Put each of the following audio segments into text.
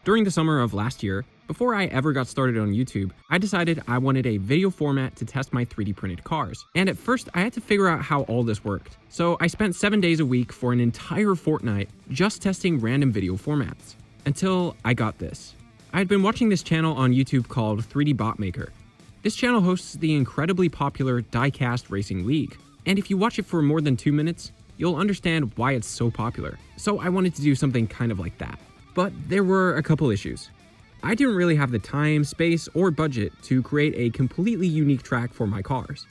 During the summer of last year, before I ever got started on YouTube, I decided I wanted a video format to test my 3D printed cars. And at first, I had to figure out how all this worked. So I spent 7 days a week for an entire fortnight just testing random video formats. Until I got this. I had been watching this channel on YouTube called 3D Bot Maker. This channel hosts the incredibly popular Die-Cast Racing League. And if you watch it for more than 2 minutes, you'll understand why it's so popular. So I wanted to do something kind of like that. But there were a couple issues. I didn't really have the time, space, or budget to create a completely unique track for my cars.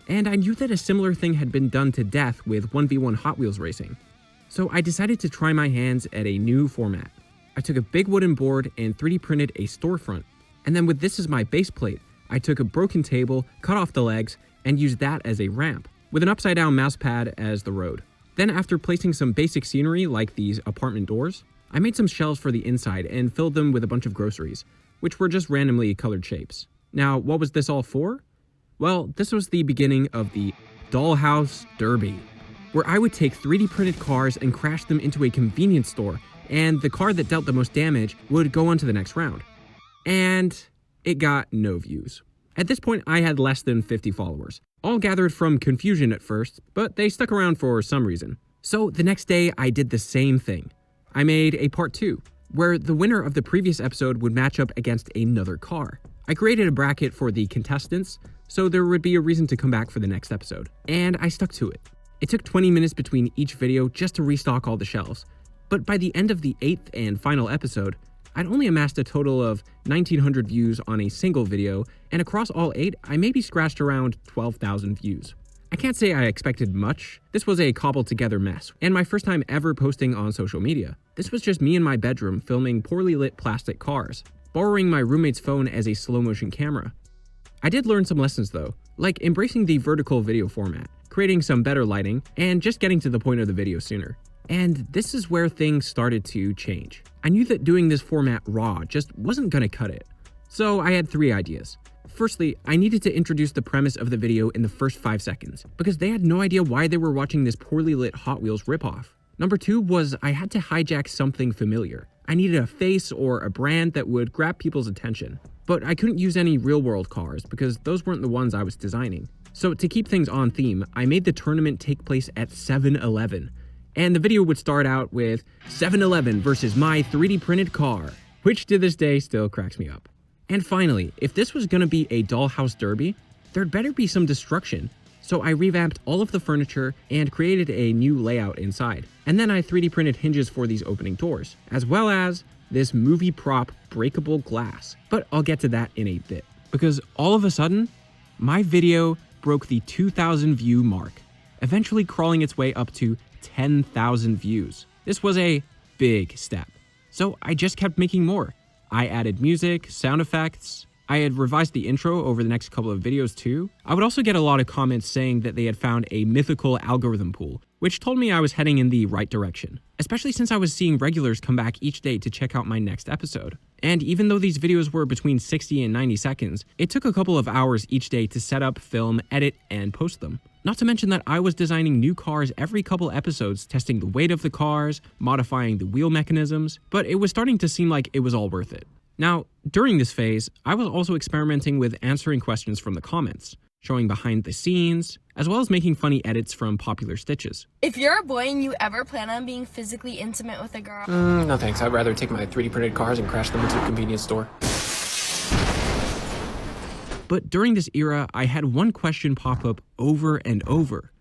And I knew that a similar thing had been done to death with 1v1 Hot Wheels racing. So I decided to try my hands at a new format. I took a big wooden board and 3D printed a storefront. And then with this as my base plate, I took a broken table, cut off the legs, and used that as a ramp, with an upside down mouse pad as the road. Then after placing some basic scenery like these apartment doors, I made some shelves for the inside and filled them with a bunch of groceries, which were just randomly colored shapes. Now, what was this all for? Well, this was the beginning of the Dollhouse Derby, where I would take 3D printed cars and crash them into a convenience store, and the car that dealt the most damage would go on to the next round. And it got no views. At this point, I had less than 50 followers, all gathered from confusion at first, but they stuck around for some reason. So the next day, I did the same thing. I made a part 2, where the winner of the previous episode would match up against another car. I created a bracket for the contestants, so there would be a reason to come back for the next episode. And I stuck to it. It took 20 minutes between each video just to restock all the shelves. But by the end of the 8th and final episode, I'd only amassed a total of 1,900 views on a single video, and across all 8, I maybe scratched around 12,000 views. I can't say I expected much. This was a cobbled together mess, and my first time ever posting on social media. This was just me in my bedroom filming poorly lit plastic cars, borrowing my roommate's phone as a slow motion camera. I did learn some lessons though, like embracing the vertical video format, creating some better lighting, and just getting to the point of the video sooner. And this is where things started to change. I knew that doing this format raw just wasn't gonna cut it. So I had 3 ideas. Firstly, I needed to introduce the premise of the video in the first 5 seconds, because they had no idea why they were watching this poorly lit Hot Wheels ripoff. Number 2 was I had to hijack something familiar. I needed a face or a brand that would grab people's attention. But I couldn't use any real-world cars, because those weren't the ones I was designing. So to keep things on theme, I made the tournament take place at 7-Eleven. And the video would start out with 7-Eleven versus my 3D printed car, which to this day still cracks me up. And finally, if this was gonna be a Dollhouse Derby, there'd better be some destruction. So I revamped all of the furniture and created a new layout inside. And then I 3D printed hinges for these opening doors, as well as this movie prop breakable glass. But I'll get to that in a bit. Because all of a sudden, my video broke the 2,000 view mark, eventually crawling its way up to 10,000 views. This was a big step. So I just kept making more. I added music, sound effects. I had revised the intro over the next couple of videos too. I would also get a lot of comments saying that they had found a mythical algorithm pool, which told me I was heading in the right direction, especially since I was seeing regulars come back each day to check out my next episode. And even though these videos were between 60 and 90 seconds, it took a couple of hours each day to set up, film, edit, and post them. Not to mention that I was designing new cars every couple episodes, testing the weight of the cars, modifying the wheel mechanisms, but it was starting to seem like it was all worth it. Now, during this phase, I was also experimenting with answering questions from the comments, showing behind the scenes, as well as making funny edits from popular stitches. If you're a boy and you ever plan on being physically intimate with a girl... No thanks, I'd rather take my 3D printed cars and crash them into a convenience store. But during this era, I had one question pop up over and over.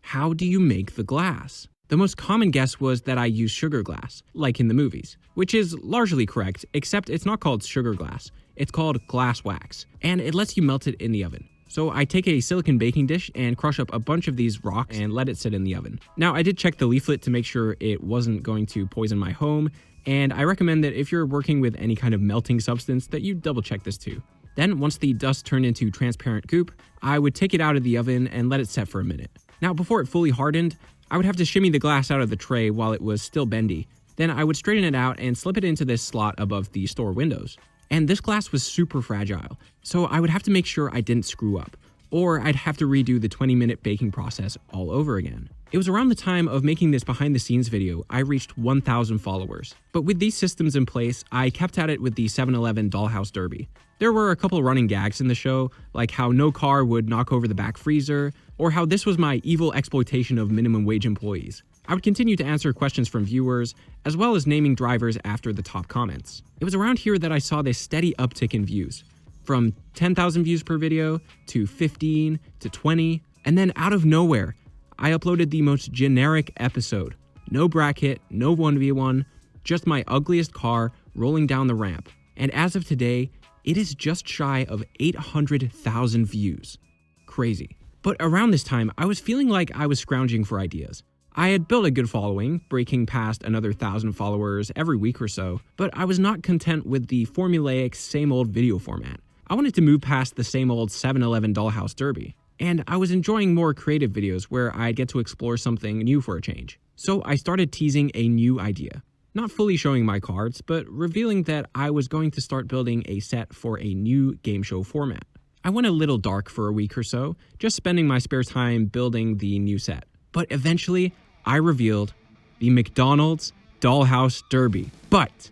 How do you make the glass? The most common guess was that I use sugar glass, like in the movies, which is largely correct, except it's not called sugar glass, it's called glass wax, and it lets you melt it in the oven. So I take a silicone baking dish and crush up a bunch of these rocks and let it sit in the oven. Now I did check the leaflet to make sure it wasn't going to poison my home, and I recommend that if you're working with any kind of melting substance that you double check this too. Then, once the dust turned into transparent goop, I would take it out of the oven and let it set for a minute. Now, before it fully hardened, I would have to shimmy the glass out of the tray while it was still bendy. Then I would straighten it out and slip it into this slot above the store windows. And this glass was super fragile, so I would have to make sure I didn't screw up, or I'd have to redo the 20-minute baking process all over again. It was around the time of making this behind the scenes video, I reached 1,000 followers. But with these systems in place, I kept at it with the 7-Eleven Dollhouse Derby. There were a couple running gags in the show, like how no car would knock over the back freezer, or how this was my evil exploitation of minimum wage employees. I would continue to answer questions from viewers, as well as naming drivers after the top comments. It was around here that I saw this steady uptick in views, from 10,000 views per video to 15 to 20, and then out of nowhere, I uploaded the most generic episode. No bracket, no 1v1, just my ugliest car rolling down the ramp. And as of today, it is just shy of 800,000 views. Crazy. But around this time, I was feeling like I was scrounging for ideas. I had built a good following, breaking past another 1,000 followers every week or so, but I was not content with the formulaic same old video format. I wanted to move past the same old 7-Eleven Dollhouse Derby. And I was enjoying more creative videos where I'd get to explore something new for a change. So I started teasing a new idea. Not fully showing my cards, but revealing that I was going to start building a set for a new game show format. I went a little dark for a week or so, just spending my spare time building the new set. But eventually, I revealed the McDonald's Dollhouse Derby. But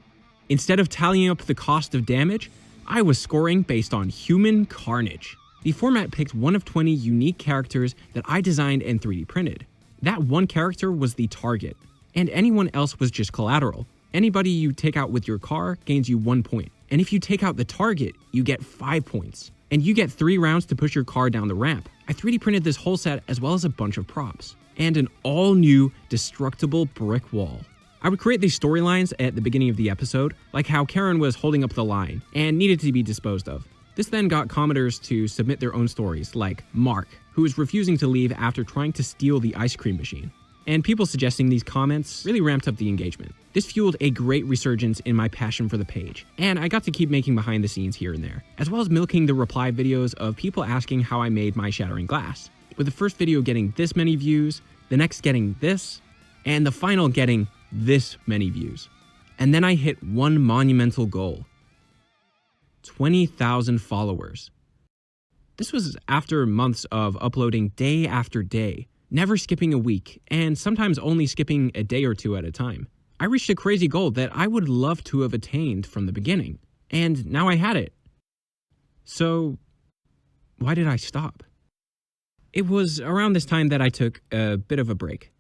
instead of tallying up the cost of damage, I was scoring based on human carnage. The format picked one of 20 unique characters that I designed and 3D printed. That one character was the target, and anyone else was just collateral. Anybody you take out with your car gains you 1 point, and if you take out the target, you get 5 points. And you get 3 rounds to push your car down the ramp. I 3D printed this whole set as well as a bunch of props, and an all-new destructible brick wall. I would create these storylines at the beginning of the episode, like how Karen was holding up the line and needed to be disposed of. This then got commenters to submit their own stories, like Mark, who was refusing to leave after trying to steal the ice cream machine. And people suggesting these comments really ramped up the engagement. This fueled a great resurgence in my passion for the page, and I got to keep making behind the scenes here and there, as well as milking the reply videos of people asking how I made my shattering glass. With the first video getting this many views, the next getting this, and the final getting this many views. And then I hit one monumental goal. 20,000 followers. This was after months of uploading day after day, never skipping a week, and sometimes only skipping a day or two at a time. I reached a crazy goal that I would love to have attained from the beginning, and now I had it. So, why did I stop? It was around this time that I took a bit of a break.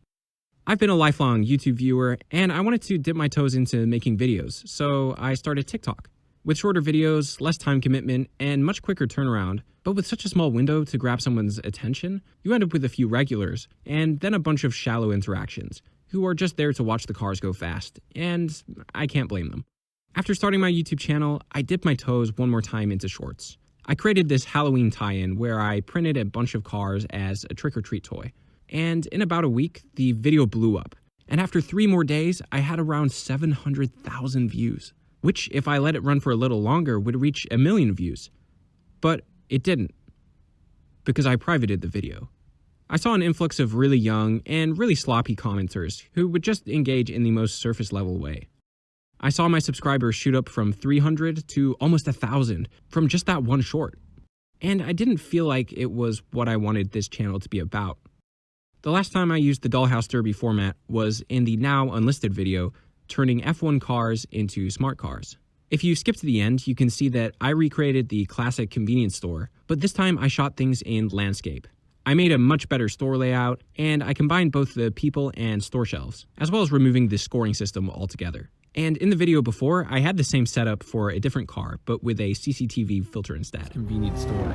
I've been a lifelong YouTube viewer, and I wanted to dip my toes into making videos, so I started TikTok. With shorter videos, less time commitment, and much quicker turnaround, but with such a small window to grab someone's attention, you end up with a few regulars, and then a bunch of shallow interactions, who are just there to watch the cars go fast, and I can't blame them. After starting my YouTube channel, I dipped my toes one more time into shorts. I created this Halloween tie-in where I printed a bunch of cars as a trick-or-treat toy, and in about a week, the video blew up, and after 3 more days, I had around 700,000 views. Which, if I let it run for a little longer, would reach 1 million views. But it didn't, because I privated the video. I saw an influx of really young and really sloppy commenters who would just engage in the most surface level way. I saw my subscribers shoot up from 300 to almost 1,000 from just that one short. And I didn't feel like it was what I wanted this channel to be about. The last time I used the Dollhouse Derby format was in the now unlisted video, turning F1 cars into smart cars. If you skip to the end, you can see that I recreated the classic convenience store, but this time I shot things in landscape. I made a much better store layout, and I combined both the people and store shelves, as well as removing the scoring system altogether. And in the video before, I had the same setup for a different car, but with a CCTV filter instead. Convenience store.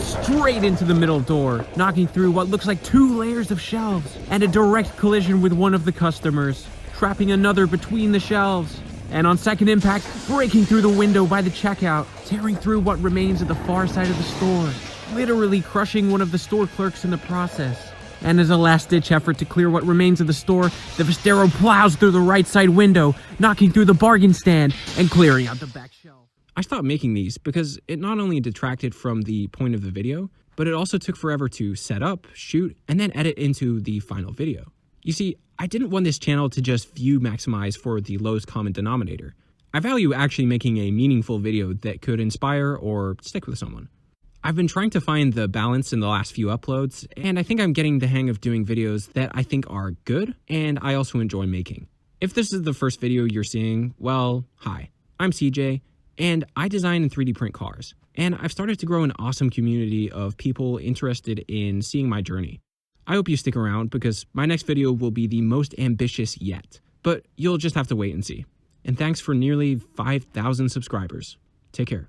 Straight into the middle door, knocking through what looks like 2 layers of shelves, and a direct collision with one of the customers, trapping another between the shelves, and on second impact, breaking through the window by the checkout, tearing through what remains of the far side of the store, literally crushing one of the store clerks in the process. And as a last-ditch effort to clear what remains of the store, the Vistero plows through the right side window, knocking through the bargain stand, and clearing out the back shelf. I stopped making these because it not only detracted from the point of the video, but it also took forever to set up, shoot, and then edit into the final video. You see, I didn't want this channel to just view maximize for the lowest common denominator. I value actually making a meaningful video that could inspire or stick with someone. I've been trying to find the balance in the last few uploads, and I think I'm getting the hang of doing videos that I think are good and I also enjoy making. If this is the first video you're seeing, well, hi, I'm CJ, and I design and 3D print cars. And I've started to grow an awesome community of people interested in seeing my journey. I hope you stick around because my next video will be the most ambitious yet, but you'll just have to wait and see. And thanks for nearly 5,000 subscribers. Take care.